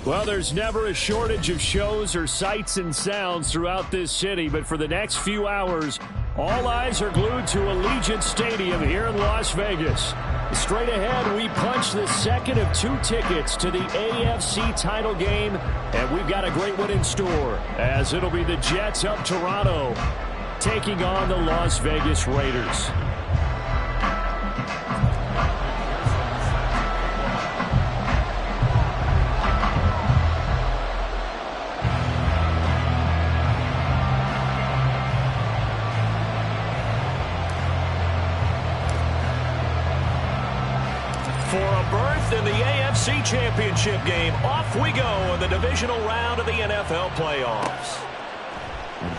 Well, there's never a shortage of shows or sights and sounds throughout this city, but for the next few hours, all eyes are glued to Allegiant Stadium here in Las Vegas. Straight ahead, we punch the second of 2 tickets to the AFC title game, and we've got a great one in store, as it'll be the Jets of Toronto taking on the Las Vegas Raiders. For a berth in the AFC Championship game, off we go in the divisional round of the NFL playoffs.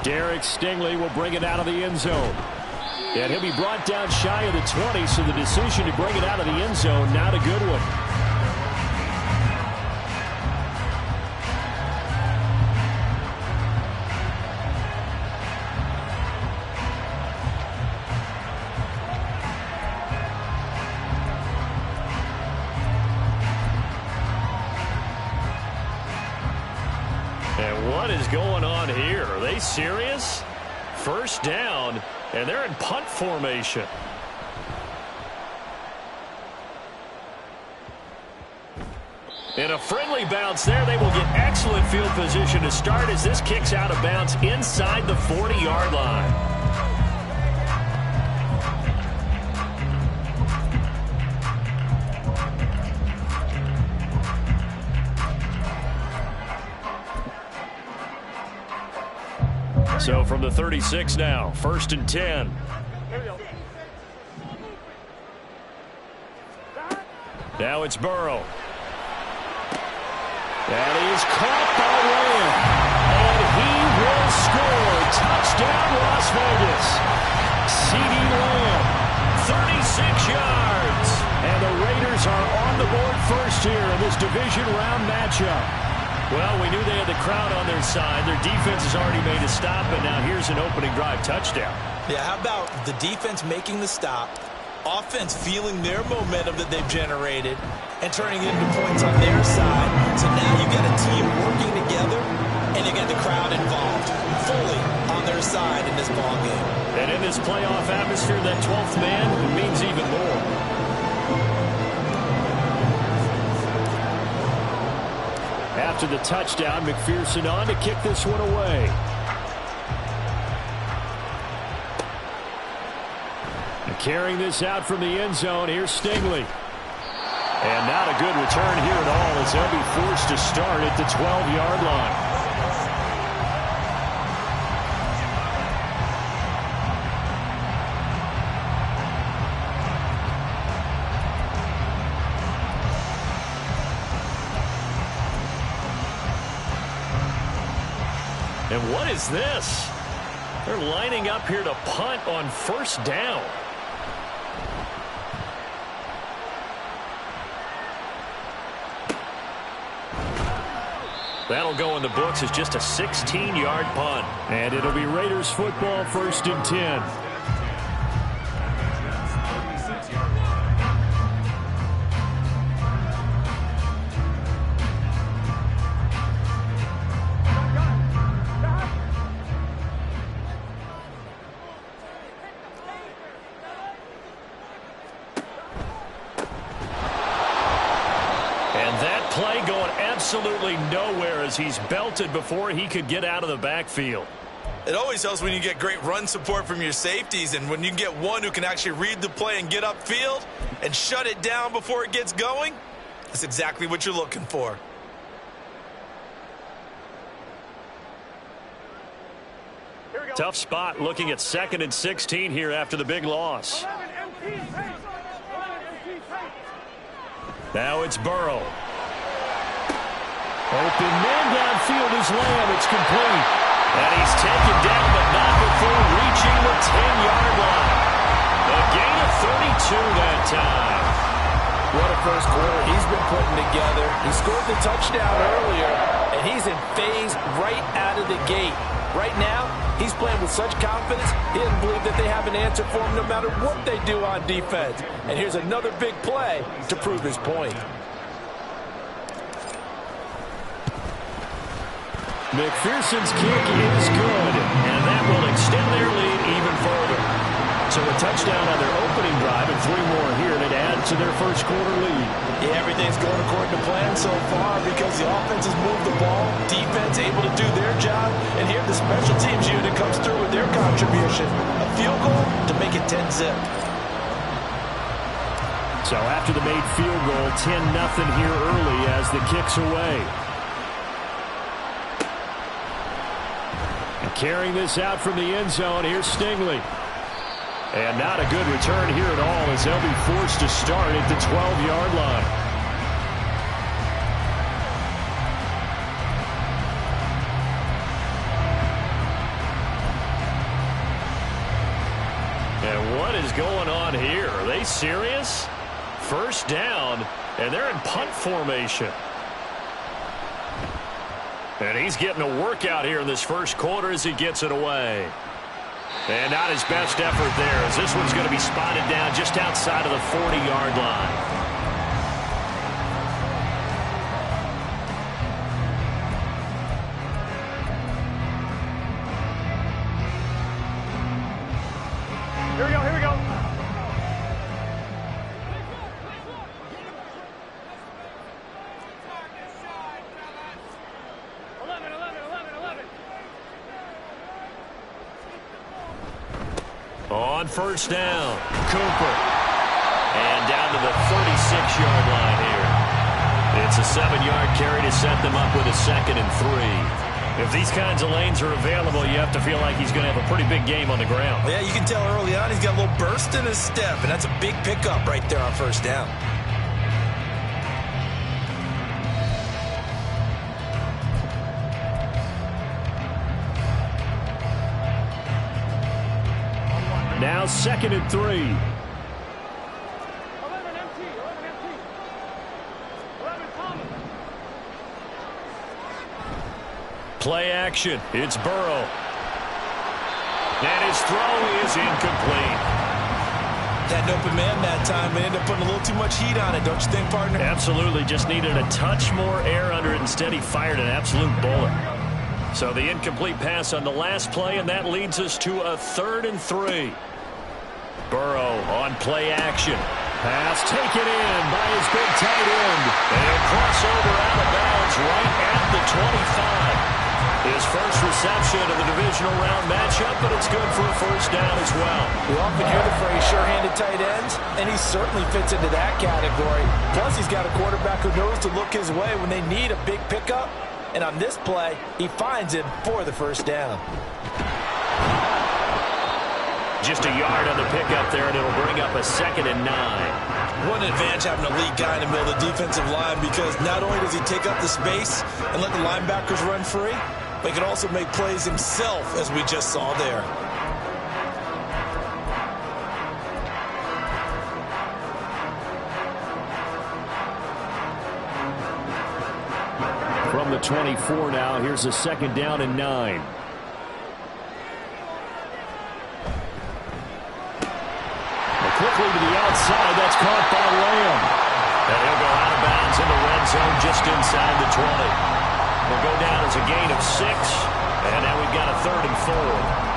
Derek Stingley will bring it out of the end zone. And he'll be brought down shy of the 20, so the decision to bring it out of the end zone, not a good one. And what is going on here? Are they serious? First down, and they're in punt formation. And a friendly bounce there. They will get excellent field position to start as this kicks out of bounds inside the 40-yard line. So from the 36 now, 1st and 10. Now it's Burrow. And he is caught by Lamb. And he will score. Touchdown, Las Vegas. C.D. Lamb, 36 yards. And the Raiders are on the board first here in this division round matchup. Well, we knew they had the crowd on their side. Their defense has already made a stop, and now here's an opening drive touchdown. Yeah, how about the defense making the stop, offense feeling their momentum that they've generated, and turning it into points on their side. So now you've got a team working together, and you got the crowd involved, fully on their side in this ballgame. And in this playoff atmosphere, that 12th man means even more. After the touchdown, McPherson on to kick this one away. And carrying this out from the end zone, here's Stingley. And not a good return here at all as they'll be forced to start at the 12-yard line. And what is this? They're lining up here to punt on 1st down. That'll go in the books as just a 16-yard punt. And it'll be Raiders football, 1st and 10. Play going absolutely nowhere as he's belted before he could get out of the backfield. It always helps when you get great run support from your safeties, and when you get one who can actually read the play and get upfield and shut it down before it gets going, that's exactly what you're looking for. Tough spot looking at 2nd and 16 here after the big loss. Now it's Burrow. Open man downfield is Lamb. It's complete. And he's taken down, but not before reaching the 10-yard line. A gain of 32 that time. What a first quarter he's been putting together. He scored the touchdown earlier, and he's in phase right out of the gate. Right now, he's playing with such confidence, he doesn't believe that they have an answer for him no matter what they do on defense. And here's another big play to prove his point. McPherson's kick is good, and that will extend their lead even further. So a touchdown on their opening drive and 3 more here to add to their first quarter lead. Yeah, everything's going according to plan so far because the offense has moved the ball, defense able to do their job, and here the special teams unit comes through with their contribution. A field goal to make it 10-zip. So after the made field goal, 10-0 here early as the kick's away. And carrying this out from the end zone, here's Stingley. And not a good return here at all as they'll be forced to start at the 12-yard line. And what is going on here? Are they serious? First down, and they're in punt formation. And he's getting a workout here in this first quarter as he gets it away. And not his best effort there, as this one's going to be spotted down just outside of the 40-yard line. Here we go, here we go. On first down, Cooper. And down to the 36-yard line here. It's a 7-yard carry to set them up with a 2nd and 3. If these kinds of lanes are available, you have to feel like he's going to have a pretty big game on the ground. Yeah, you can tell early on he's got a little burst in his step, and that's a big pickup right there on first down. Now 2nd and 3. 11 empty, 11 empty. 11 common. Play action. It's Burrow. And his throw is incomplete. Had an open man that time and ended up putting a little too much heat on it, don't you think, partner? Absolutely. Just needed a touch more air under it. Instead, he fired an absolute bullet. So the incomplete pass on the last play, and that leads us to a 3rd and 3. Burrow on play action. Pass taken in by his big tight end. And he'll cross over out of bounds right at the 25. His first reception of the divisional round matchup, but it's good for a first down as well. We often hear the phrase sure-handed tight ends, and he certainly fits into that category. Plus, he's got a quarterback who knows to look his way when they need a big pickup. And on this play, he finds him for the first down. Just a yard on the pickup there, and it'll bring up a 2nd and 9. What an advantage having a lead guy in the middle of the defensive line, because not only does he take up the space and let the linebackers run free, but he can also make plays himself, as we just saw there. From the 24 now, here's a 2nd down and 9. Quickly to the outside, that's caught by Lamb. And he'll go out of bounds in the red zone just inside the 20. They'll go down as a gain of 6, and now we've got a 3rd and 4.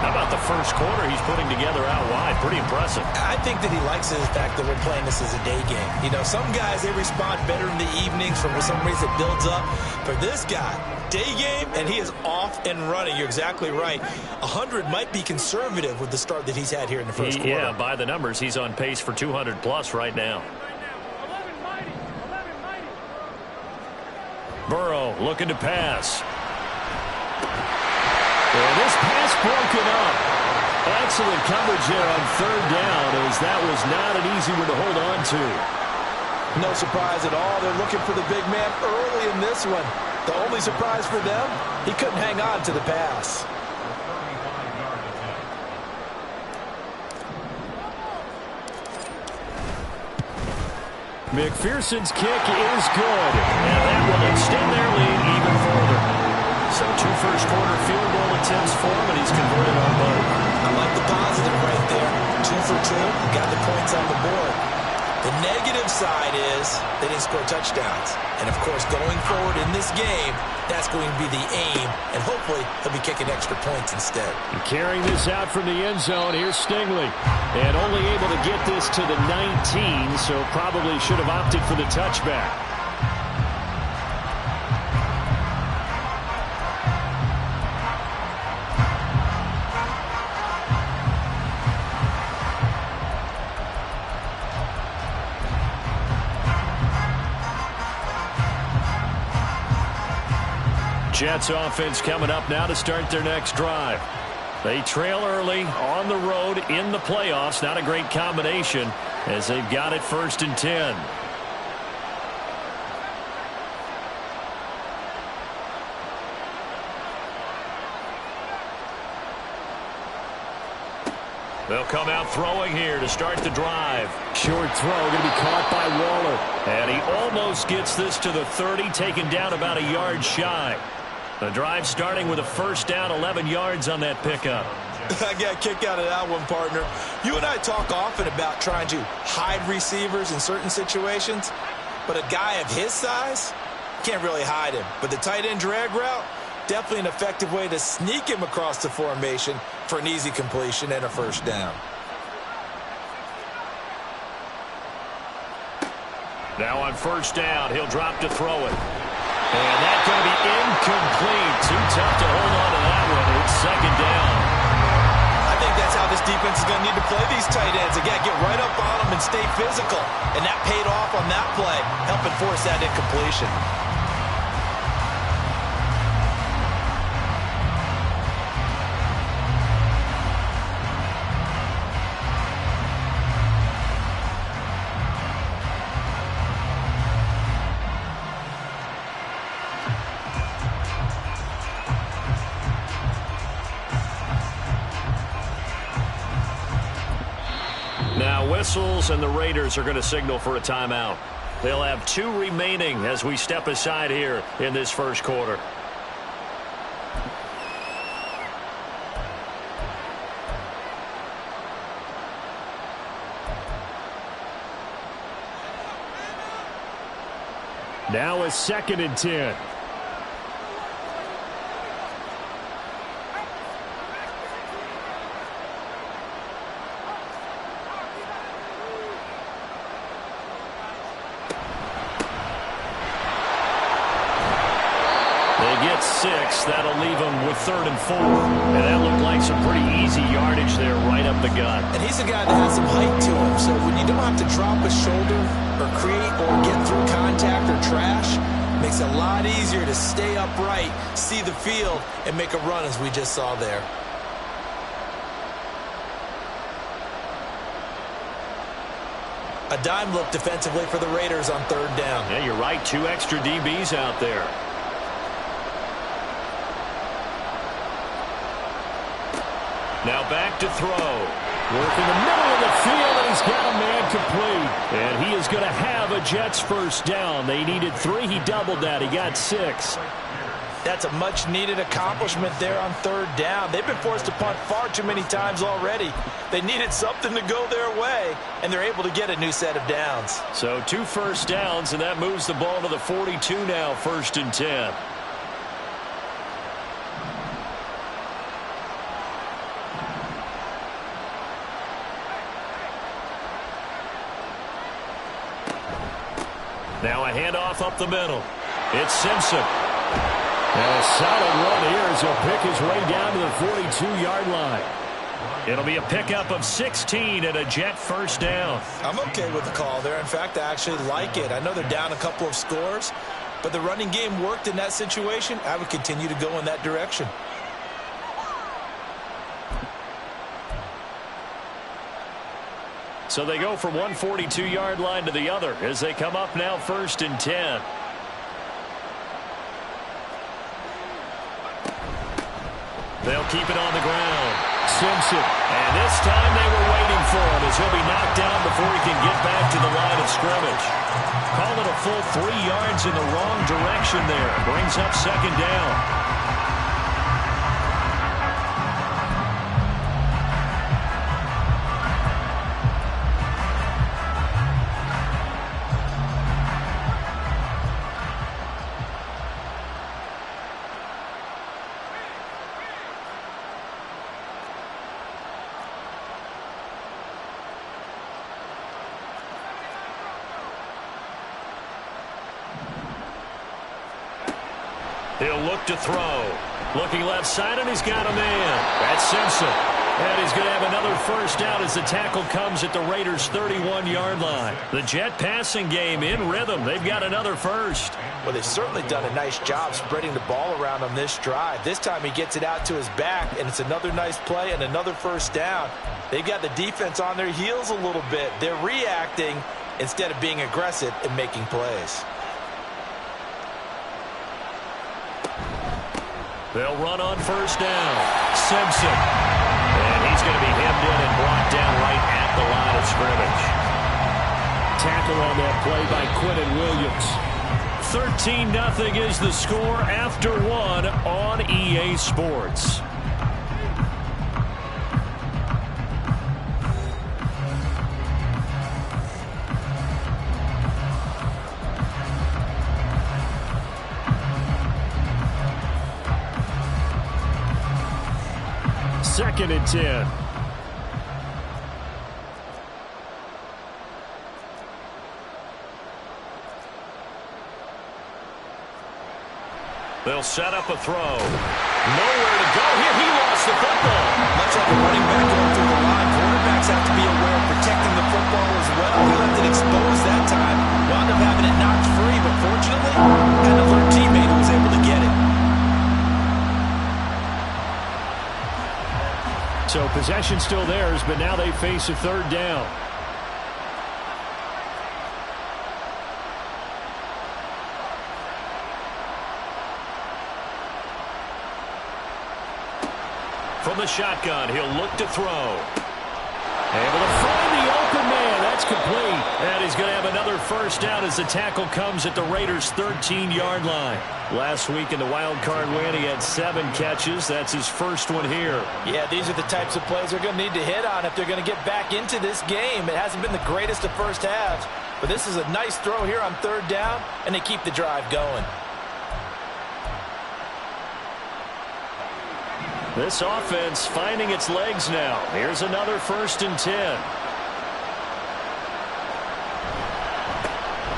How about the first quarter he's putting together out wide? Pretty impressive. I think that he likes the fact that we're playing this as a day game. You know, some guys, they respond better in the evenings. For some reason, it builds up. For this guy, day game, and he is off and running. You're exactly right. 100 might be conservative with the start that he's had here in the first quarter. Yeah, by the numbers, he's on pace for 200-plus right now. 11 mighty, 11 mighty. Burrow looking to pass. And this pass broken up. Excellent coverage there on 3rd down, as that was not an easy one to hold on to. No surprise at all. They're looking for the big man early in this one. The only surprise for them, he couldn't hang on to the pass. McPherson's kick is good, and that will extend their lead even further. So 2 first-quarter field goal attempts for him, and he's converted on both. I like the positive right there. 2 for 2, got the points on the board. The negative side is they didn't score touchdowns. And, of course, going forward in this game, that's going to be the aim, and hopefully he'll be kicking extra points instead. And carrying this out from the end zone, here's Stingley. And only able to get this to the 19, so probably should have opted for the touchback. Jets offense coming up now to start their next drive. They trail early on the road in the playoffs. Not a great combination as they've got it 1st and 10. They'll come out throwing here to start the drive. Short throw going to be caught by Waller. And he almost gets this to the 30, taken down about a yard shy. The drive starting with a 1st down, 11 yards on that pickup. I got a kick out of that one, partner. You and I talk often about trying to hide receivers in certain situations, but a guy of his size can't really hide him. But the tight end drag route, definitely an effective way to sneak him across the formation for an easy completion and a 1st down. Now on 1st down, he'll drop to throw it. And that's going to be incomplete. Too tough to hold on to that one. It's 2nd down. I think that's how this defense is going to need to play these tight ends. Again, get right up on them and stay physical. And that paid off on that play, helping force that incompletion. Whistles, and the Raiders are going to signal for a timeout. They'll have 2 remaining as we step aside here in this 1st quarter. Now a 2nd and 10. Get 6. That'll leave him with 3rd and 4. And that looked like some pretty easy yardage there right up the gut. And he's a guy that has some height to him. So when you don't have to drop a shoulder or create or get through contact or trash, it makes it a lot easier to stay upright, see the field, and make a run as we just saw there. A dime look defensively for the Raiders on 3rd down. Yeah, you're right. 2 extra DBs out there. Now back to throw. Working the middle of the field, and he's got a man complete. And he is going to have a Jets 1st down. They needed 3. He doubled that. He got 6. That's a much-needed accomplishment there on 3rd down. They've been forced to punt far too many times already. They needed something to go their way, and they're able to get a new set of downs. So 2 1st downs, and that moves the ball to the 42 now, 1st and 10. Now a handoff up the middle. It's Simpson. And a solid run here as he'll pick his way down to the 42-yard line. It'll be a pickup of 16 and a Jet 1st down. I'm okay with the call there. In fact, I actually like it. I know they're down a couple of scores, but the running game worked in that situation. I would continue to go in that direction. So they go from one 42-yard line to the other as they come up now 1st and 10. They'll keep it on the ground. Simpson. And this time they were waiting for him as he'll be knocked down before he can get back to the line of scrimmage. Call it a full 3 yards in the wrong direction there. Brings up 2nd down. He'll look to throw. Looking left side, and he's got a man. That's Simpson. And he's going to have another first down as the tackle comes at the Raiders' 31-yard line. The Jet passing game in rhythm. They've got another first. Well, they've certainly done a nice job spreading the ball around on this drive. This time he gets it out to his back, and it's another nice play and another first down. They've got the defense on their heels a little bit. They're reacting instead of being aggressive and making plays. They'll run on first down. Simpson. And he's going to be hemmed in and brought down right at the line of scrimmage. Tackle on that play by Quinnen Williams. 13-0 is the score after one on EA Sports. Second and 10. They'll set up a throw. Nowhere to go here. He lost the football. Much like a running back going through the line, quarterbacks have to be aware of protecting the football as well. He left it exposed that time. Wound up having it knocked free, but fortunately, had another teammate who was able to get it. So possession still theirs, but now they face a third down. From the shotgun, he'll look to throw. Able to find the open man. That's complete. And he's going to have another first down as the tackle comes at the Raiders' 13-yard line. Last week in the wild card win, he had 7 catches. That's his first one here. Yeah, these are the types of plays they're going to need to hit on if they're going to get back into this game. It hasn't been the greatest of first halves, but this is a nice throw here on third down, and they keep the drive going. This offense finding its legs now. Here's another first and 10.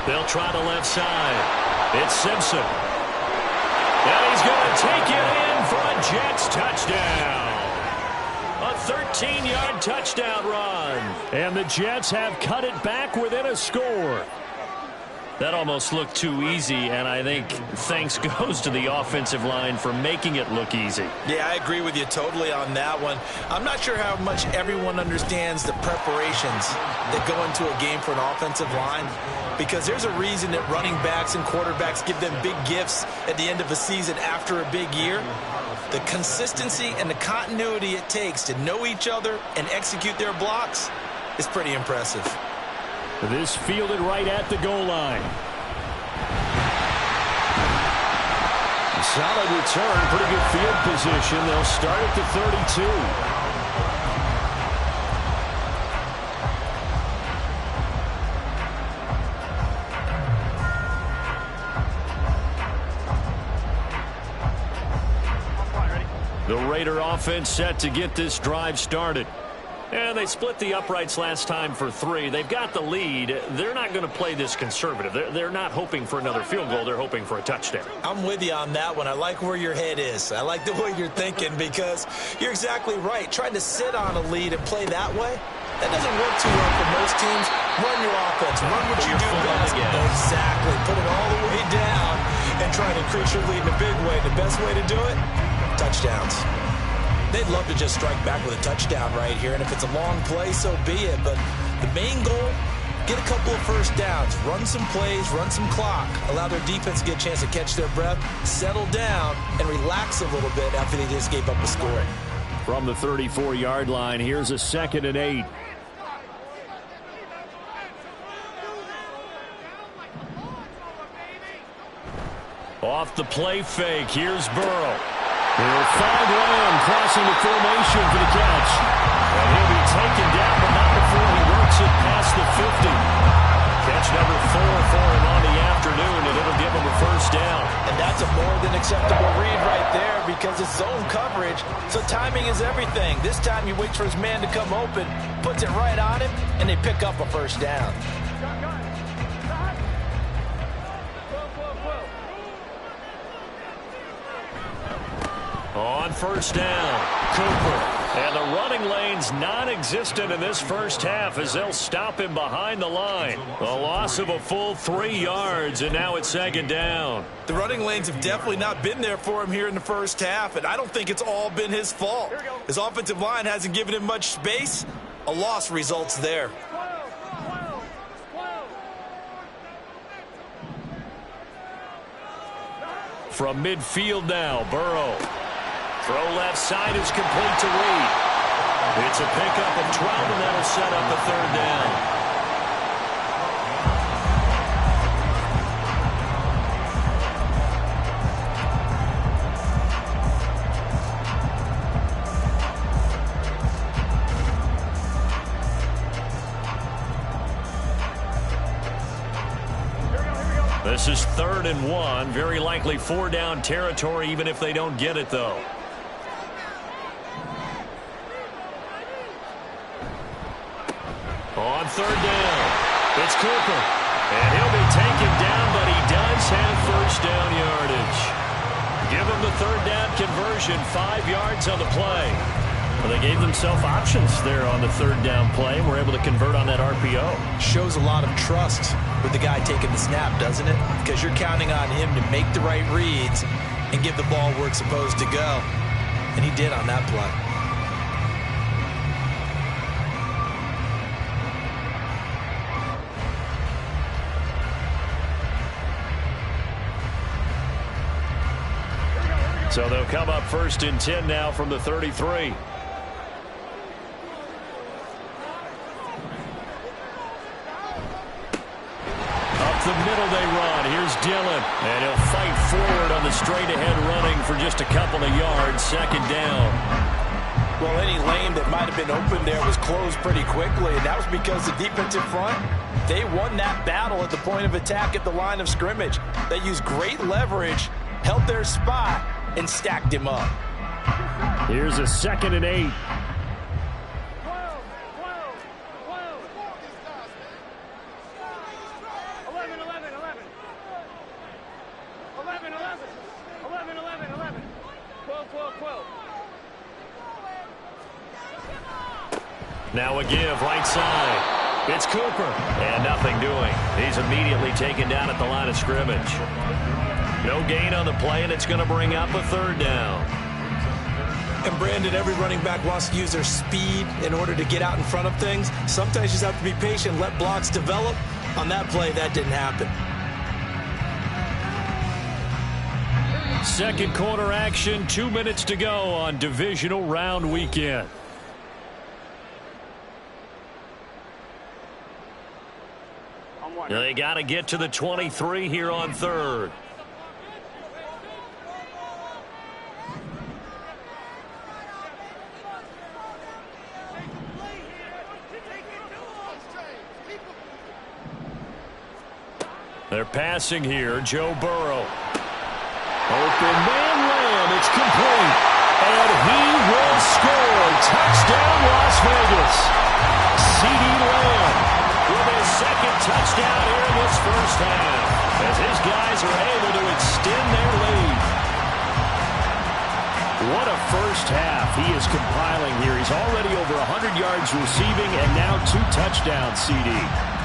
They'll try the left side. It's Simpson. And he's going to take it in for a Jets touchdown. A 13-yard touchdown run. And the Jets have cut it back within a score. That almost looked too easy, and I think thanks goes to the offensive line for making it look easy. Yeah, I agree with you totally on that one. I'm not sure how much everyone understands the preparations that go into a game for an offensive line, because there's a reason that running backs and quarterbacks give them big gifts at the end of a season after a big year. The consistency and the continuity it takes to know each other and execute their blocks is pretty impressive. This fielded right at the goal line. Solid return, pretty good field position. They'll start at the 32. The Raider offense set to get this drive started. And they split the uprights last time for 3. They've got the lead. They're not going to play this conservative. They're not hoping for another field goal. They're hoping for a touchdown. I'm with you on that one. I like where your head is. I like the way you're thinking, because you're exactly right. Trying to sit on a lead and play that way, that doesn't work too well for most teams. Run your offense. Run what you do best. Exactly. Put it all the way down and try to increase your lead in a big way. The best way to do it? Touchdowns. They'd love to just strike back with a touchdown right here, and if it's a long play, so be it. But the main goal, get a couple of first downs, run some plays, run some clock, allow their defense to get a chance to catch their breath, settle down, and relax a little bit after they just gave up a score. From the 34-yard line, here's a 2nd and 8. Off the play fake, here's Burrow. He'll find Lamb crossing the formation for the catch. And he'll be taken down, but not before he works it past the 50. Catch number 4 for him on the afternoon, and it'll give him a first down. And that's a more than acceptable read right there, because it's zone coverage, so timing is everything. This time he waits for his man to come open, puts it right on him, and they pick up a first down. On first down, Cooper. And the running lane's non-existent in this first half as they'll stop him behind the line. A loss of a full 3 yards, and now it's second down. The running lanes have definitely not been there for him here in the first half, and I don't think it's all been his fault. His offensive line hasn't given him much space. A loss results there. From midfield now, Burrow. Throw left side is complete to Reed. It's a pickup of 12, and that'll set up a third down. This is 3rd and 1. Very likely 4-down territory, even if they don't get it, though. On 3rd down, it's Cooper. And he'll be taken down, but he does have first down yardage. Give him the 3rd down conversion, 5 yards on the play. Well, they gave themselves options there on the 3rd down play and were able to convert on that RPO. Shows a lot of trust with the guy taking the snap, doesn't it? Because you're counting on him to make the right reads and give the ball where it's supposed to go. And he did on that play. So they'll come up 1st and 10 now from the 33. Up the middle they run. Here's Dillon. And he'll fight forward on the straight-ahead running for just a couple of yards. 2nd down. Well, any lane that might have been open there was closed pretty quickly, and that was because the defensive front, they won that battle at the point of attack at the line of scrimmage. They used great leverage, held their spot, and stacked him up. Here's a 2nd and 8. 12. Now a give right side. It's Cooper. And nothing doing. He's immediately taken down at the line of scrimmage. No gain on the play, and it's going to bring up a 3rd down. And Brandon, every running back wants to use their speed in order to get out in front of things. Sometimes you just have to be patient, let blocks develop. On that play, that didn't happen. 2nd quarter action, 2 minutes to go on divisional round weekend. They got to get to the 23 here on 3rd. They're passing here. Joe Burrow. Open man Lamb. It's complete. And he will score. Touchdown, Las Vegas. C.D. Lamb with his 2nd touchdown here in this first half, as his guys are able to extend their lead. What a first half he is compiling here. He's already over 100 yards receiving and now 2 touchdowns, C.D.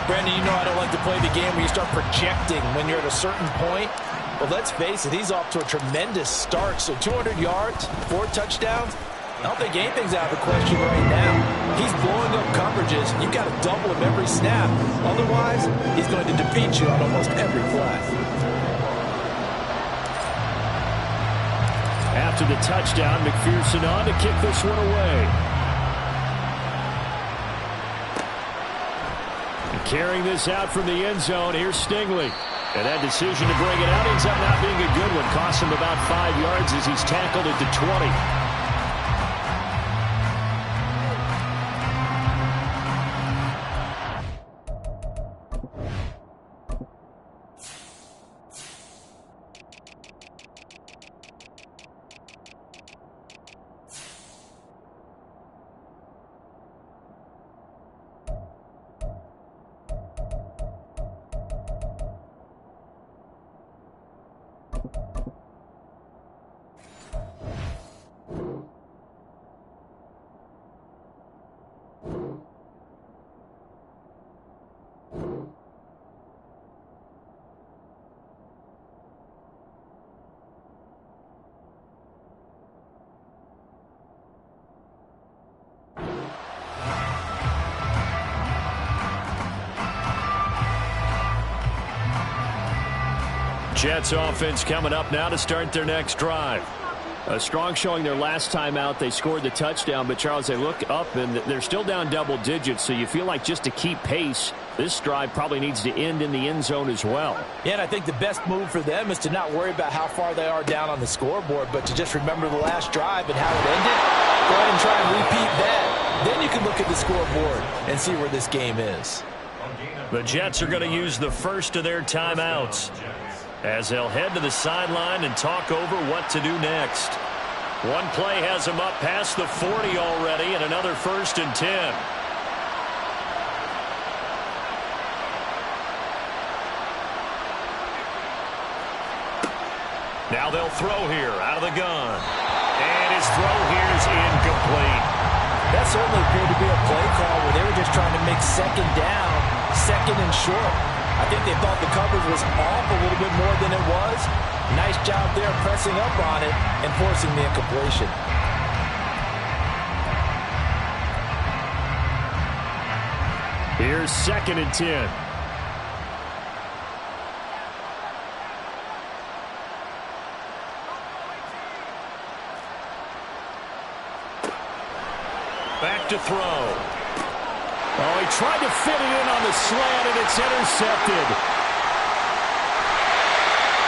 Brandon, you know I don't like to play the game where you start projecting when you're at a certain point. But let's face it, he's off to a tremendous start. So 200 yards, 4 touchdowns. I don't think anything's out of the question right now. He's blowing up coverages. You've got to double him every snap. Otherwise, he's going to defeat you on almost every play. After the touchdown, McPherson on to kick this one away. And carrying this out from the end zone, here's Stingley. And that decision to bring it out ends up not being a good one. Costs him about 5 yards as he's tackled at the 20. Jets offense coming up now to start their next drive. A strong showing their last time out. They scored the touchdown, but Charles, they look up and they're still down double digits, so you feel like just to keep pace, this drive probably needs to end in the end zone as well. Yeah, and I think the best move for them is to not worry about how far they are down on the scoreboard, but to just remember the last drive and how it ended. Go ahead and try and repeat that. Then you can look at the scoreboard and see where this game is. The Jets are going to use the first of their timeouts as they'll head to the sideline and talk over what to do next. One play has them up past the 40 already, and another 1st and 10. Now they'll throw here out of the gun. And his throw here is incomplete. That certainly appeared to be a play call where they were just trying to make second down, second and short. I think they thought the coverage was off a little bit more than it was. Nice job there pressing up on it and forcing the incompletion. Here's 2nd and 10. Back to throw. Oh, he tried to fit it in on the slant, and it's intercepted.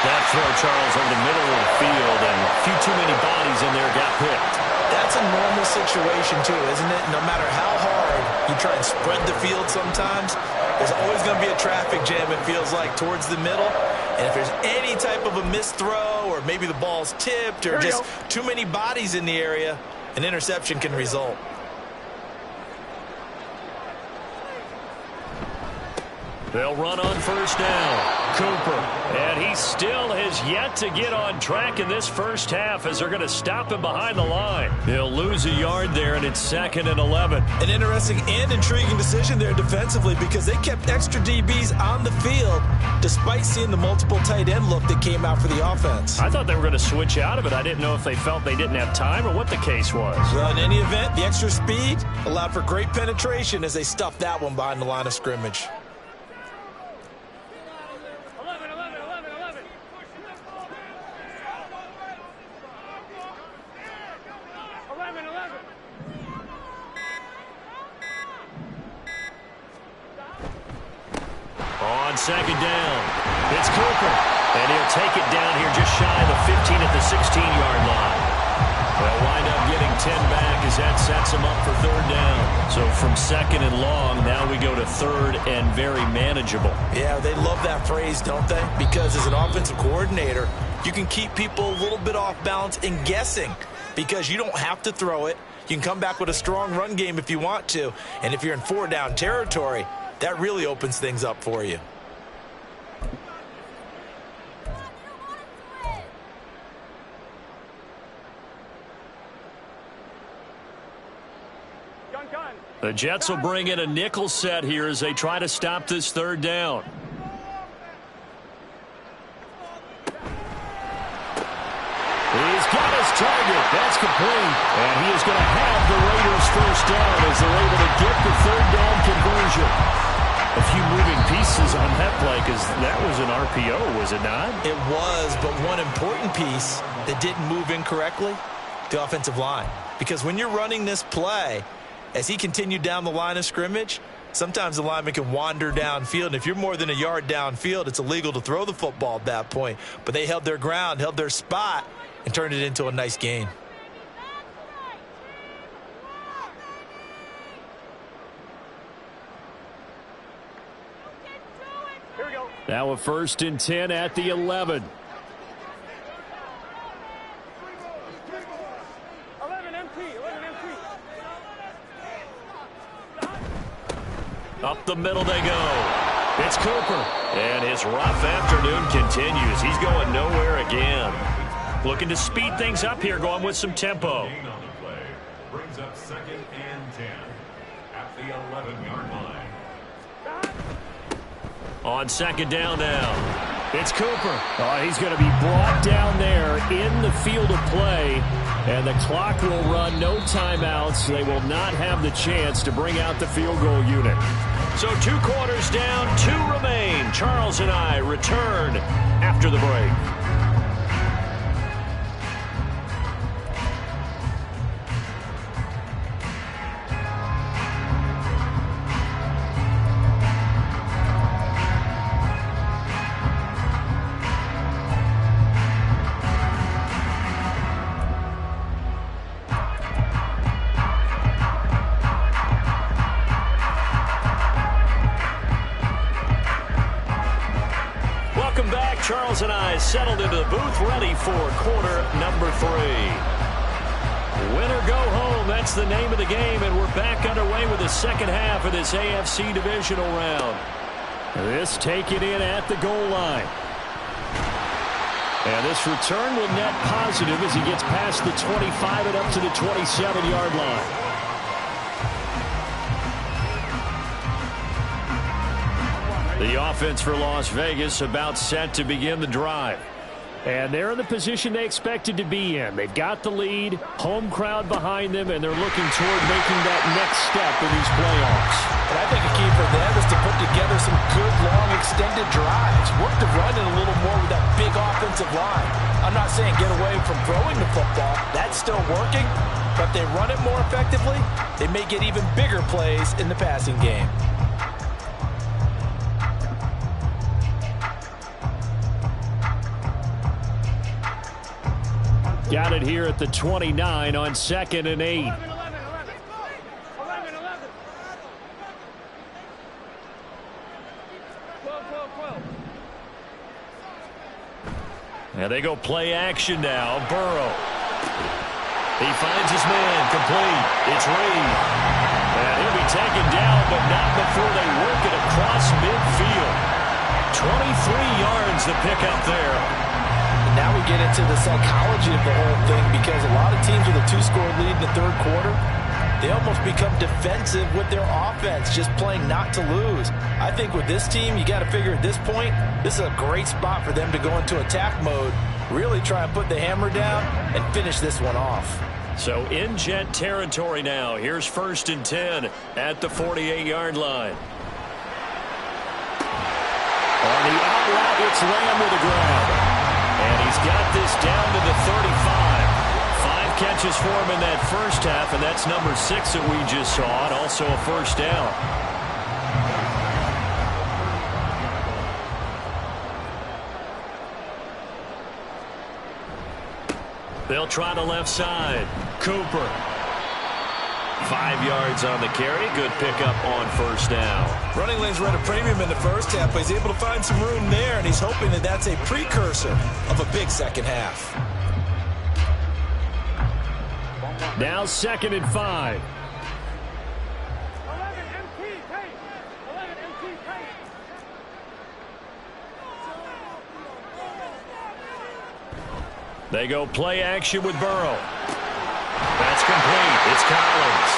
That throw, Charles, over the middle of the field, and a few too many bodies in there got picked. That's a normal situation, too, isn't it? No matter how hard you try and spread the field sometimes, there's always going to be a traffic jam, it feels like, towards the middle. And if there's any type of a missed throw, or maybe the ball's tipped, or just too many bodies in the area, an interception can result. They'll run on 1st down. Cooper. And he still has yet to get on track in this first half as they're going to stop him behind the line. He'll lose a yard there, and it's 2nd and 11. An interesting and intriguing decision there defensively because they kept extra DBs on the field despite seeing the multiple tight end look that came out for the offense. I thought they were going to switch out of it. I didn't know if they felt they didn't have time or what the case was. Well, in any event, the extra speed allowed for great penetration as they stuffed that one behind the line of scrimmage. 2nd down. It's Cooper. And he'll take it down here just shy of the 15 at the 16-yard line. They'll wind up getting 10 back as that sets them up for 3rd down. So from 2nd and long, now we go to 3rd and very manageable. Yeah, they love that phrase, don't they? Because as an offensive coordinator, you can keep people a little bit off balance and guessing because you don't have to throw it. You can come back with a strong run game if you want to. And if you're in 4-down territory, that really opens things up for you. The Jets will bring in a nickel set here as they try to stop this 3rd down. He's got his target. That's complete. And he is going to have the Raiders 1st down as they're able to get the 3rd down conversion. A few moving pieces on that play because that was an RPO, was it not? It was, but one important piece that didn't move incorrectly, the offensive line. Because when you're running this play, as he continued down the line of scrimmage, sometimes the lineman can wander downfield. And if you're more than a yard downfield, it's illegal to throw the football at that point. But they held their ground, held their spot, and turned it into a nice gain. Here we go. Now a 1st and 10 at the 11. 11 MT. Up the middle they go. It's Cooper. And his rough afternoon continues. He's going nowhere again. Looking to speed things up here, going with some tempo. Gain on the play brings up 2nd and 10 at the 11-yard line. On 2nd down now. It's Cooper. Oh, he's going to be brought down there in the field of play. And the clock will run, no timeouts. They will not have the chance to bring out the field goal unit. So 2 quarters down, 2 remain. Charles and I return after the break. Charles and I settled into the booth, ready for quarter number 3. Win or go home, that's the name of the game, and we're back underway with the second half of this AFC Divisional round. This taken in at the goal line. And this return will net positive as he gets past the 25 and up to the 27-yard line. The offense for Las Vegas about set to begin the drive. And they're in the position they expected to be in. They've got the lead, home crowd behind them, and they're looking toward making that next step in these playoffs. And I think a key for them is to put together some good, long, extended drives. Work the run in a little more with that big offensive line. I'm not saying get away from throwing the football. That's still working. But if they run it more effectively, they may get even bigger plays in the passing game. Got it here at the 29 on 2nd and 8. 11. And they go play action now. Burrow. He finds his man. Complete. It's Reed. And he'll be taken down, but not before they work it across midfield. 23 yards the pickup there. Now we get into the psychology of the whole thing, because a lot of teams with a 2-score lead in the third quarter, they almost become defensive with their offense, just playing not to lose. I think with this team, you got to figure at this point, this is a great spot for them to go into attack mode, really try and put the hammer down and finish this one off. So in jet territory now. Here's 1st and 10 at the 48-yard line. On the out route, it's Lamb with a grab. And he's got this down to the 35. 5 catches for him in that first half, and that's number 6 that we just saw, and also a first down. They'll try the left side. Cooper. 5 yards on the carry. Good pickup on first down. Running lanes were at a premium in the first half, but he's able to find some room there, and he's hoping that that's a precursor of a big second half. Now 2nd and 5. 11 MT pace. 11 MT pace. They go play action with Burrow. That's complete. It's Collins.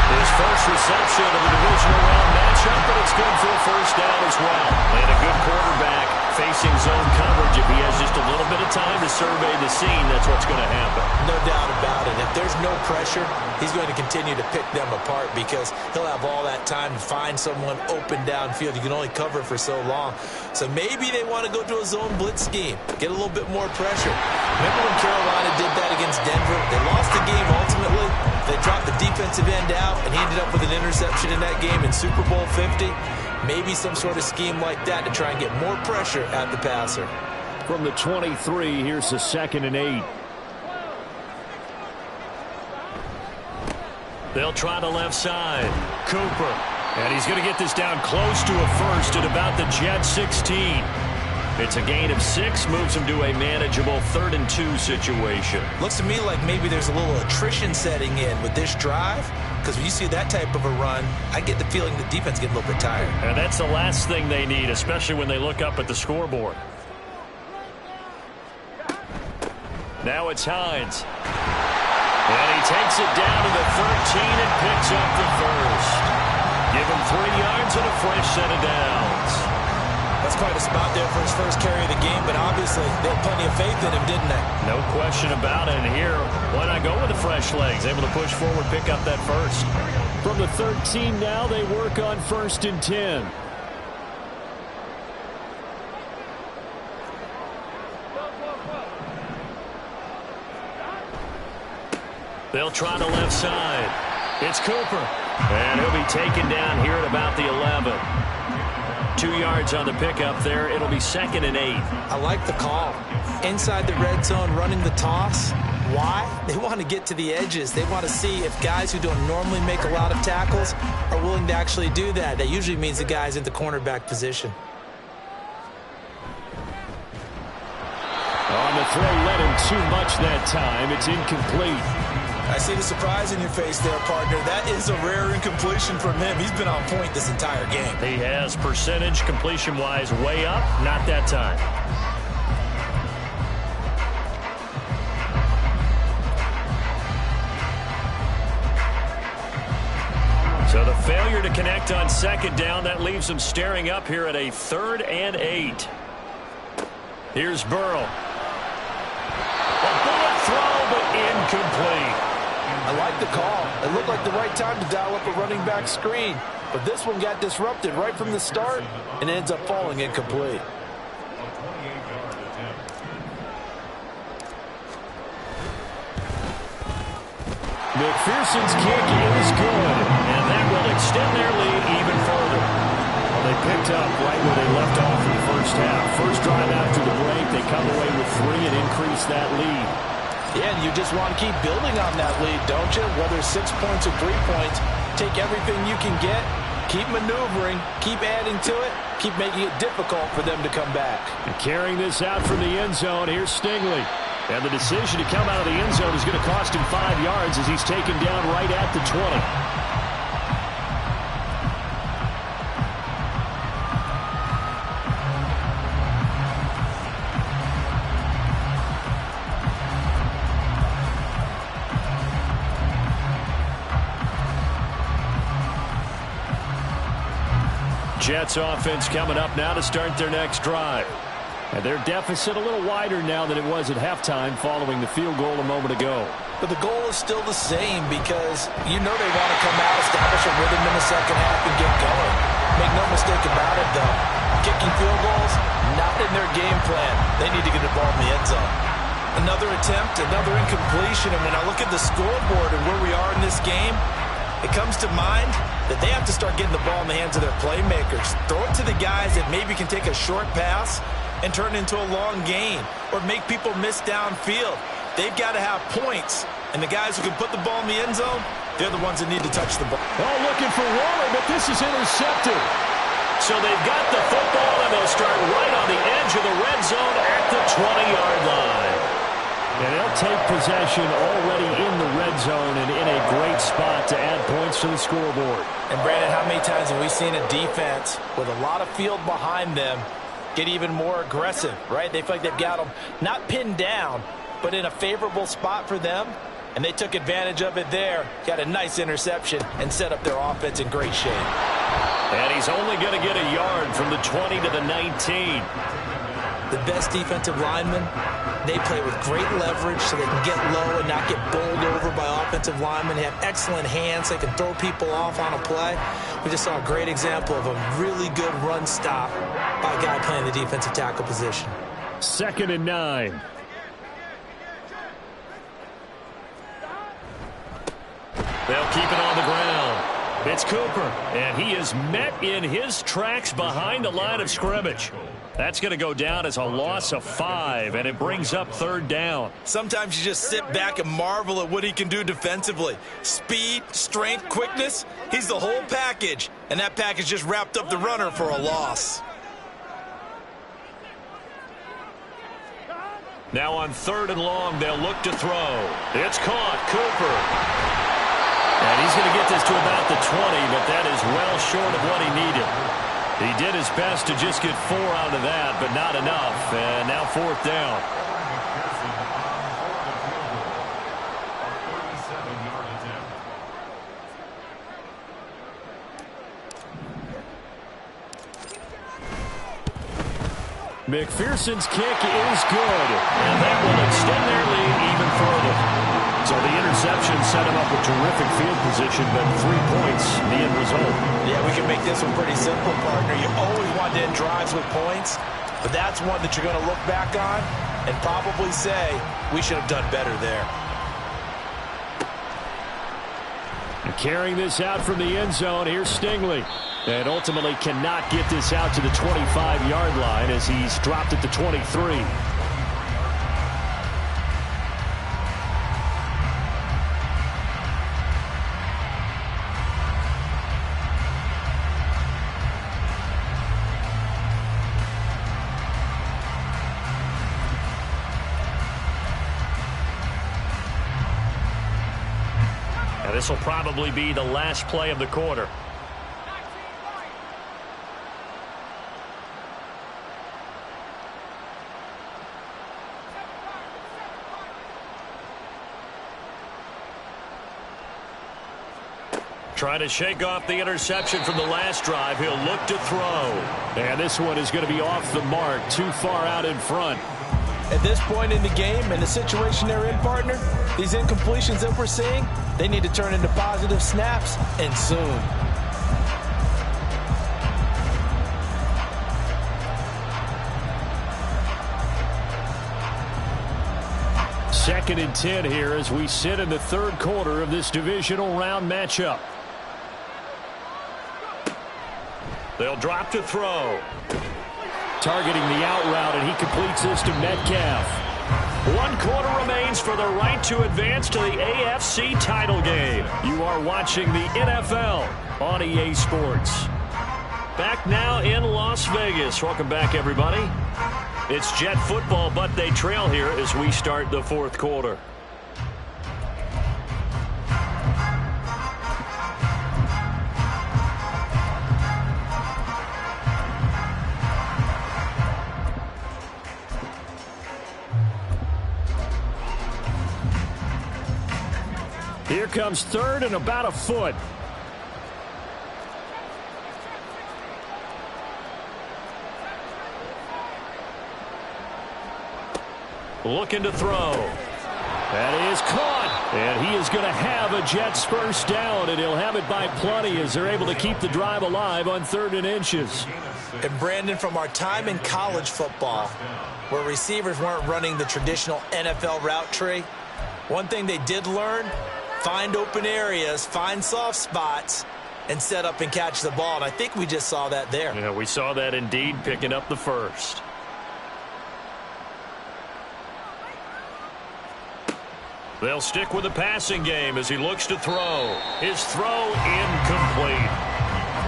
His first reception of the divisional round matchup, but it's good for a first down as well. And a good quarterback facing zone coverage. If he has just a little bit of time to survey the scene, that's what's going to happen. No doubt about it. If there's no pressure, he's going to continue to pick them apart, because he'll have all that time to find someone open downfield. You can only cover for so long. So maybe they want to go to a zone blitz scheme, get a little bit more pressure. Remember when Carolina did that against Denver? They lost the game ultimately. They dropped the defensive end out, and he ended up with an interception in that game in Super Bowl 50. Maybe some sort of scheme like that to try and get more pressure at the passer. From the 23, here's the 2nd and 8. They'll try the left side. Cooper. And he's going to get this down close to a first at about the Jet 16. It's a gain of 6, moves him to a manageable 3rd and 2 situation. Looks to me like maybe there's a little attrition setting in with this drive, because when you see that type of a run, I get the feeling the defense getting a little bit tired. And that's the last thing they need, especially when they look up at the scoreboard. Now it's Hines. And he takes it down to the 13 and picks up the first. Give him 3 yards and a fresh set of downs. That's quite a spot there for his first carry of the game, but obviously they had plenty of faith in him, didn't they? No question about it. And here, why not quarterback go with the fresh legs, able to push forward, pick up that first. From the 13 now, they work on 1st and 10. They'll try the left side. It's Cooper. And he'll be taken down here at about the 11. 2 yards on the pickup there. It'll be 2nd and 8. I like the call. Inside the red zone, running the toss. Why? They want to get to the edges. They want to see if guys who don't normally make a lot of tackles are willing to actually do that. That usually means the guy's in the cornerback position. On the throw, let him too much that time. It's incomplete. I see the surprise in your face there, partner. That is a rare incompletion from him. He's been on point this entire game. He has percentage completion-wise way up. Not that time. So the failure to connect on 2nd down, that leaves them staring up here at a 3rd and 8. Here's Burrow. A bullet throw, but incomplete. I like the call. It looked like the right time to dial up a running back screen. But this one got disrupted right from the start and ends up falling incomplete. McPherson's kick is good. And that will extend their lead even further. Well, they picked up right where they left off in the first half. First drive after the break, they come away with 3 and increase that lead. Yeah, and you just want to keep building on that lead, don't you? Whether 6 points or 3 points, take everything you can get, keep maneuvering, keep adding to it, keep making it difficult for them to come back. And carrying this out from the end zone, here's Stingley. And the decision to come out of the end zone is going to cost him 5 yards as he's taken down right at the 20. Jets offense coming up now to start their next drive. And their deficit a little wider now than it was at halftime following the field goal a moment ago. But the goal is still the same because you know they want to come out, establish a rhythm in the second half, and get going. Make no mistake about it, though. Kicking field goals, not in their game plan. They need to get the ball in the end zone. Another attempt, another incompletion. And when I look at the scoreboard and where we are in this game, it comes to mind that they have to start getting the ball in the hands of their playmakers. Throw it to the guys that maybe can take a short pass and turn it into a long gain or make people miss downfield. They've got to have points. And the guys who can put the ball in the end zone, they're the ones that need to touch the ball. Oh, looking for Waller, but this is intercepted. So they've got the football, and they'll start right on the edge of the red zone at the 20-yard line. And they'll take possession already in the red zone and in a great spot to add points to the scoreboard. And, Brandon, how many times have we seen a defense with a lot of field behind them get even more aggressive, right? They feel like they've got them not pinned down, but in a favorable spot for them, and they took advantage of it there, got a nice interception, and set up their offense in great shape. And he's only going to get a yard from the 20 to the 19. The best defensive linemen, they play with great leverage so they can get low and not get bowled over by offensive linemen. They have excellent hands. They can throw people off on a play. We just saw a great example of a really good run stop by a guy playing the defensive tackle position. 2nd and 9. They'll keep it on the ground. It's Cooper, and he is met in his tracks behind the line of scrimmage. That's going to go down as a loss of 5, and it brings up 3rd down. Sometimes you just sit back and marvel at what he can do defensively. Speed, strength, quickness, he's the whole package, and that package just wrapped up the runner for a loss. Now on 3rd and long, they'll look to throw. It's caught, Cooper. And he's going to get this to about the 20, but that is well short of what he needed. He did his best to just get 4 out of that, but not enough. And now 4th down. McPherson's kick is good. And that will extend their lead even further. So the interception set him up with terrific field position, but 3 points, the end result. Yeah, we can make this one pretty simple, partner. You always want to end drives with points, but that's one that you're going to look back on and probably say, we should have done better there. And carrying this out from the end zone, here's Stingley. And ultimately cannot get this out to the 25-yard line as he's dropped at the 23. This will probably be the last play of the quarter. Trying to shake off the interception from the last drive. He'll look to throw. And this one is going to be off the mark, too far out in front. At this point in the game and the situation they're in, partner, these incompletions that we're seeing, they need to turn into positive snaps, and soon. Second and 10 here as we sit in the third quarter of this divisional round matchup. They'll drop to throw. Targeting the out route, and he completes this to Metcalf. 1 quarter remains for the right to advance to the AFC title game. You are watching the NFL on EA Sports. Back now in Las Vegas. Welcome back, everybody. It's Jet football, but they trail here as we start the fourth quarter. Here comes third and about a foot. Looking to throw. That is caught. And he is going to have a Jets first down, and he'll have it by plenty as they're able to keep the drive alive on 3rd and inches. And Brandon, from our time in college football, where receivers weren't running the traditional NFL route tree, one thing they did learn, find open areas, find soft spots, and set up and catch the ball. And I think we just saw that there. Yeah, we saw that indeed, picking up the first. They'll stick with the passing game as he looks to throw. His throw incomplete.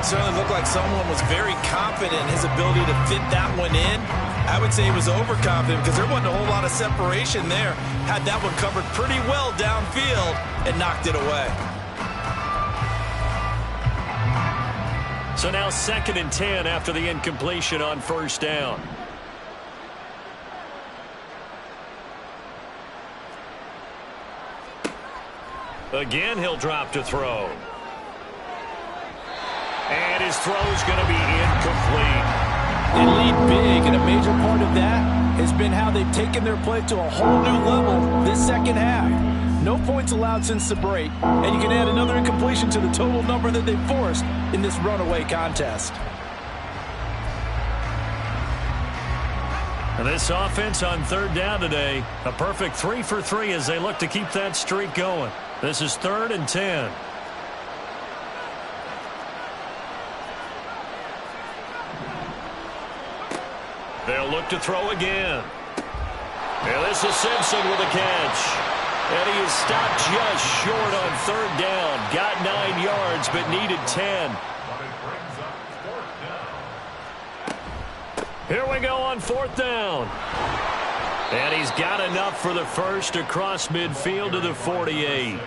Certainly looked like someone was very confident in his ability to fit that one in. I would say he was overconfident because there wasn't a whole lot of separation there. Had that one covered pretty well downfield and knocked it away. So now 2nd and 10 after the incompletion on first down. Again, he'll drop to throw. And his throw is going to be incomplete. They lead big, and a major part of that has been how they've taken their play to a whole new level this second half. No points allowed since the break, and you can add another incompletion to the total number that they've forced in this runaway contest. And this offense on 3rd down today, a perfect 3 for 3 as they look to keep that streak going. This is 3rd and 10. They'll look to throw again. And this is Simpson with a catch. And he is stopped just short on 3rd down. Got 9 yards, but needed 10. Here we go on 4th down. And he's got enough for the first across midfield to the 48.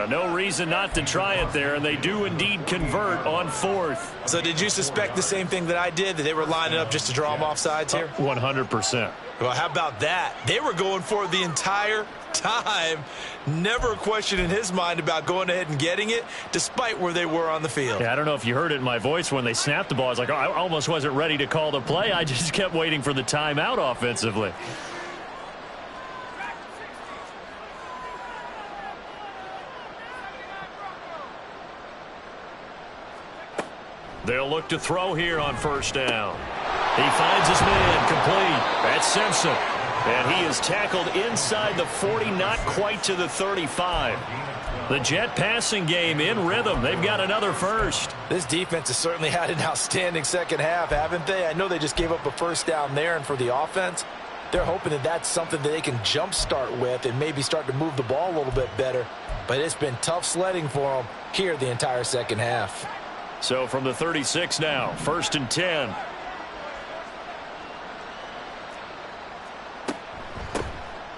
No reason not to try it there, and they do indeed convert on 4th. So did you suspect the same thing that I did, that they were lining up just to draw them off sides here? 100%. Well, how about that? They were going for it the entire time. Never a question in his mind about going ahead and getting it, despite where they were on the field. Yeah, I don't know if you heard it in my voice when they snapped the ball. I was like, oh, I almost wasn't ready to call the play. I just kept waiting for the timeout offensively. They'll look to throw here on first down. He finds his man complete. That's Simpson. And he is tackled inside the 40, not quite to the 35. The Jet passing game in rhythm. They've got another first. This defense has certainly had an outstanding second half, haven't they? I know they just gave up a first down there, and for the offense, they're hoping that that's something that they can jumpstart with and maybe start to move the ball a little bit better. But it's been tough sledding for them here the entire second half. So from the 36 now, 1st and 10.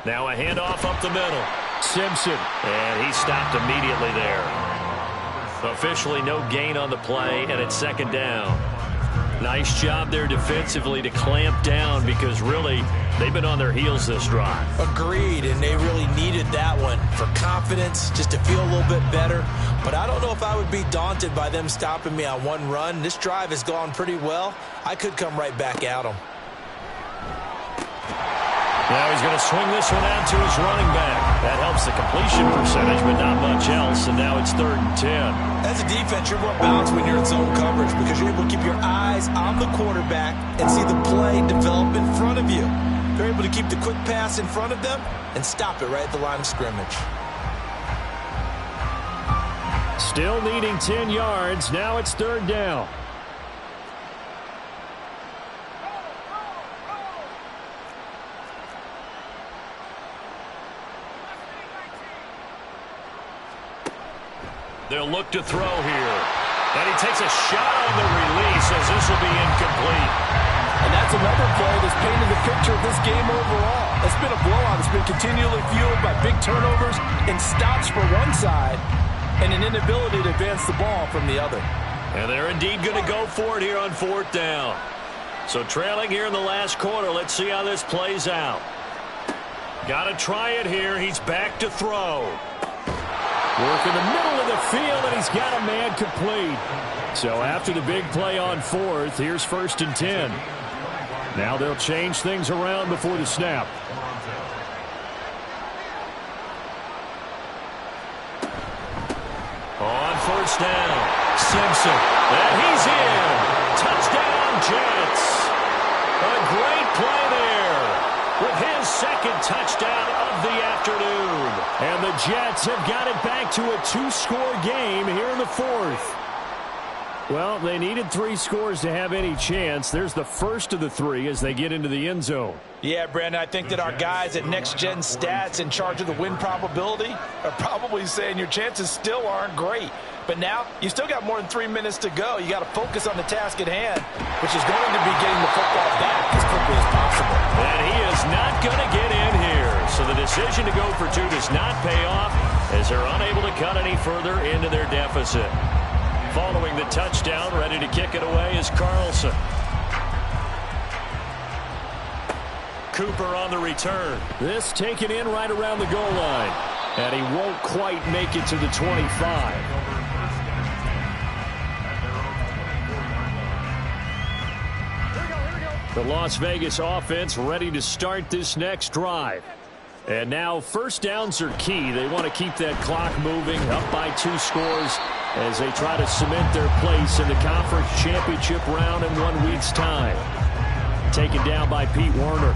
Now a handoff up the middle. Simpson. And he stopped immediately there. Officially no gain on the play, and it's 2nd down. Nice job there defensively to clamp down because really they've been on their heels this drive. Agreed, and they really needed that one for confidence, just to feel a little bit better. But I don't know if I would be daunted by them stopping me on one run. This drive has gone pretty well. I could come right back at them. Now he's going to swing this one out to his running back. That helps the completion percentage, but not much else. And now it's 3rd and 10. As a defense, you're more balanced when you're in zone coverage because you're able to keep your eyes on the quarterback and see the play develop in front of you. They're able to keep the quick pass in front of them and stop it right at the line of scrimmage. Still needing 10 yards. Now it's 3rd down. They'll look to throw here. And he takes a shot on the release as this will be incomplete. And that's another play that's painted the picture of this game overall. It's been a blowout. It's been continually fueled by big turnovers and stops for one side and an inability to advance the ball from the other. And they're indeed going to go for it here on 4th down. So trailing here in the last quarter. Let's see how this plays out. Got to try it here. He's back to throw. Work in the middle of the field, and he's got a man complete. So after the big play on 4th, here's 1st and 10. Now they'll change things around before the snap. On 1st down, Simpson. And he's in. Touchdown, Jets. A great play there with his 2nd touchdown of the afternoon. And the Jets have got it back to a 2-score game here in the 4th. Well, they needed 3 scores to have any chance. There's the first of the 3 as they get into the end zone. Yeah, Brandon, I think that our guys at Next Gen Stats in charge of the win probability are probably saying your chances still aren't great. But now you still got more than 3 minutes to go. You got to focus on the task at hand, which is going to be getting the football back as quickly as possible. And he is not going to get in here. So the decision to go for 2 does not pay off as they're unable to cut any further into their deficit. Following the touchdown, ready to kick it away is Carlson. Cooper on the return. This taken in right around the goal line. And he won't quite make it to the 25. The Las Vegas offense ready to start this next drive. And now 1st downs are key. They want to keep that clock moving up by 2 scores as they try to cement their place in the conference championship round in 1 week's time. Taken down by Pete Werner.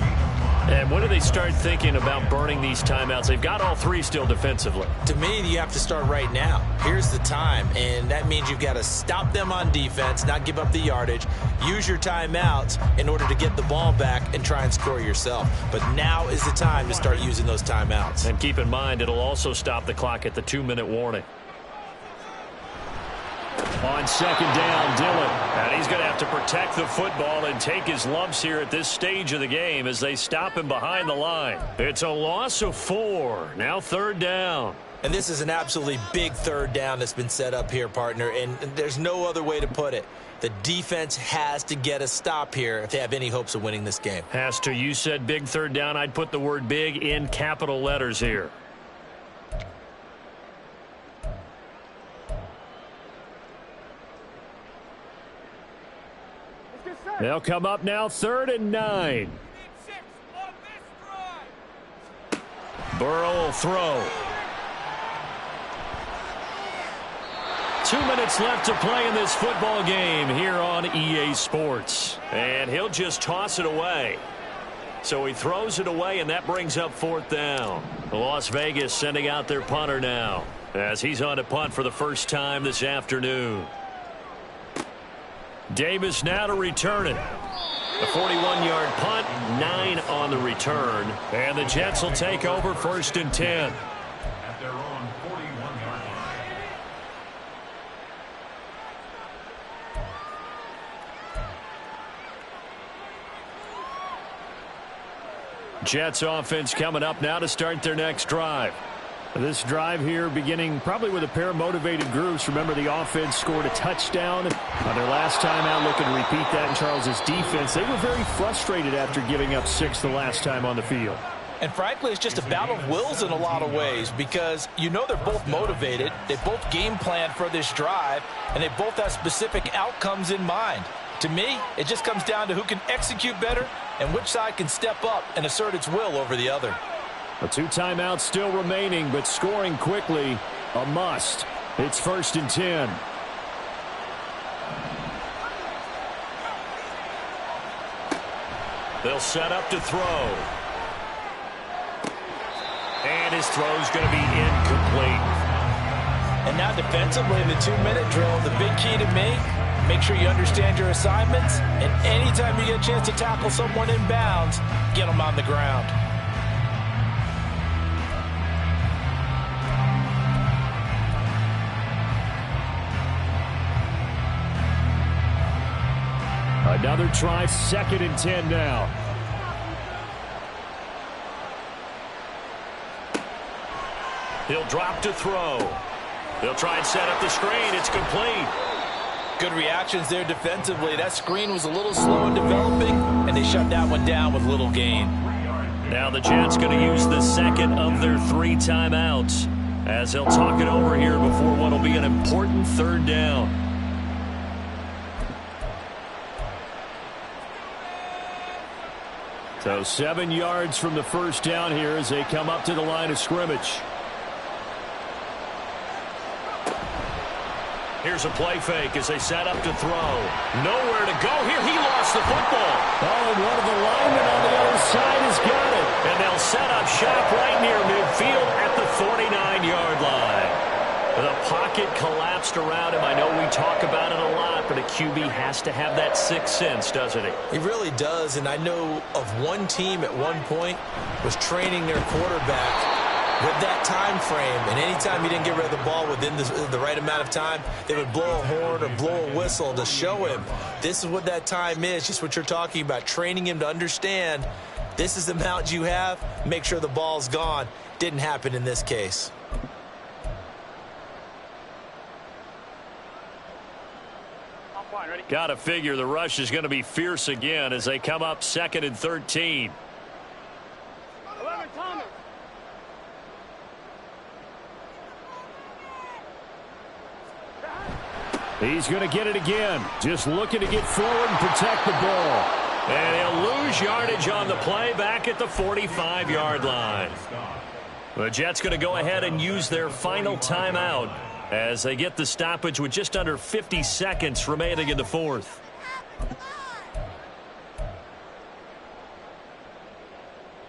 And when do they start thinking about burning these timeouts? They've got all 3 still defensively. To me, you have to start right now. Here's the time, and that means you've got to stop them on defense, not give up the yardage, use your timeouts in order to get the ball back and try and score yourself. But now is the time to start using those timeouts. And keep in mind, it'll also stop the clock at the 2-minute warning. On 2nd down, Dillon. And he's going to have to protect the football and take his lumps here at this stage of the game as they stop him behind the line. It's a loss of 4. Now 3rd down. And this is an absolutely big 3rd down that's been set up here, partner, and there's no other way to put it. The defense has to get a stop here if they have any hopes of winning this game. Has to. You said big 3rd down. I'd put the word big in capital letters here. They'll come up now 3rd and 9. Burrow will throw. 2 minutes left to play in this football game here on EA Sports. And he'll just toss it away. So he throws it away, and that brings up 4th down. Las Vegas sending out their punter now as he's on to punt for the first time this afternoon. Davis now to return it. A 41-yard punt, 9 on the return. And the Jets will take over 1st and 10. At their own 41-yard line. Jets offense coming up now to start their next drive. This drive here beginning probably with a pair of motivated groups. Remember, the offense scored a touchdown on their last time out, looking to repeat that in Charles's defense. They were very frustrated after giving up 6 the last time on the field. And frankly, it's just a battle of wills in a lot of ways because you know they're both motivated. They both game plan for this drive, and they both have specific outcomes in mind. To me, it just comes down to who can execute better and which side can step up and assert its will over the other. A 2 timeouts still remaining, but scoring quickly, a must. It's 1st and 10. They'll set up to throw. And his throw's going to be incomplete. And now defensively in the 2-minute drill, the big key to me, make sure you understand your assignments, and anytime you get a chance to tackle someone in bounds, get them on the ground. Another try, 2nd and 10 now. He'll drop to throw. They'll try and set up the screen. It's complete. Good reactions there defensively. That screen was a little slow in developing, and they shut that one down with little gain. Now the Jets going to use the second of their 3 timeouts as they'll talk it over here before what will be an important 3rd down. So 7 yards from the first down here as they come up to the line of scrimmage. Here's a play fake as they set up to throw. Nowhere to go here. He lost the football. Oh, and one of the linemen on the other side has got it. And they'll set up shop right near midfield at the 49-yard line. The pocket collapsed around him. I know we talk about it a lot, but a QB has to have that 6th sense, doesn't he? He really does, and I know of one team at one point was training their quarterback with that time frame, and anytime he didn't get rid of the ball within the right amount of time, they would blow a horn or blow a whistle to show him this is what that time is, just what you're talking about, training him to understand this is the amount you have, make sure the ball's gone. Didn't happen in this case. Got to figure the rush is going to be fierce again as they come up 2nd and 13. 11, Thomas. He's going to get it again. Just looking to get forward and protect the ball. And he'll lose yardage on the play back at the 45-yard line. The Jets going to go ahead and use their final timeout as they get the stoppage with just under 50 seconds remaining in the 4th.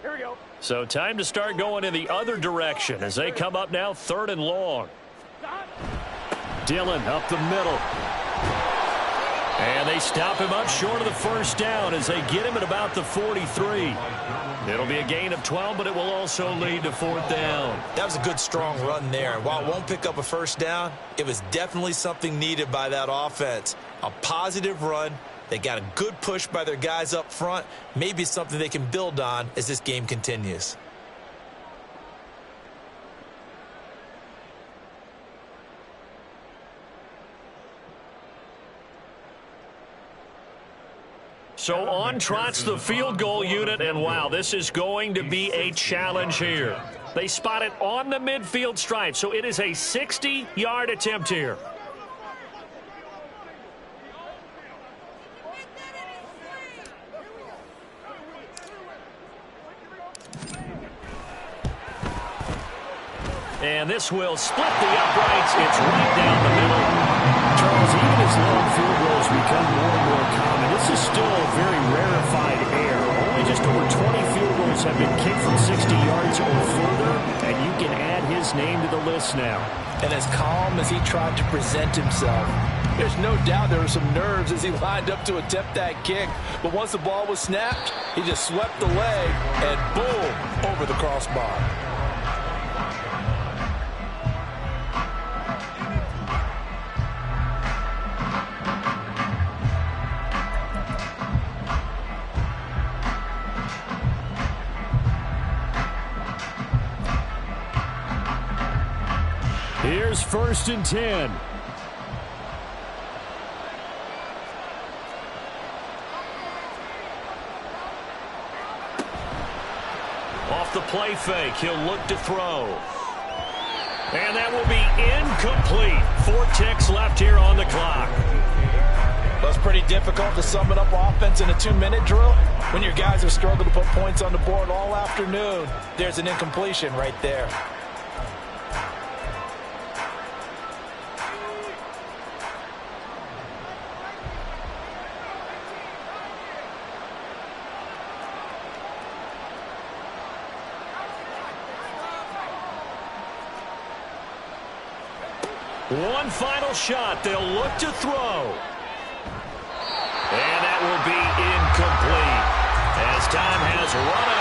Here we go. So time to start going in the other direction as they come up now 3rd and long. Dillon up the middle. And they stop him up short of the first down as they get him at about the 43. It'll be a gain of 12, but it will also lead to 4th down. That was a good, strong run there. And while it won't pick up a first down, it was definitely something needed by that offense. A positive run. They got a good push by their guys up front. Maybe something they can build on as this game continues. So on trots the field goal unit, and wow, this is going to be a challenge here. They spot it on the midfield stripe, so it is a 60-yard attempt here. And this will split the uprights. It's right down the middle. Charles, even as long field goals become more and more common, this is still a very rarefied air. Only just over 20 field goals have been kicked from 60 yards or further, and you can add his name to the list now. And as calm as he tried to present himself, there's no doubt there were some nerves as he lined up to attempt that kick. But once the ball was snapped, he just swept the leg and boom, over the crossbar. Here's 1st and 10. Off the play fake, he'll look to throw. And that will be incomplete. 4 ticks left here on the clock. Well, it's pretty difficult to sum it up offense in a 2-minute drill. When your guys have struggled to put points on the board all afternoon, there's an incompletion right there. One final shot. They'll look to throw. And that will be incomplete as time has run out.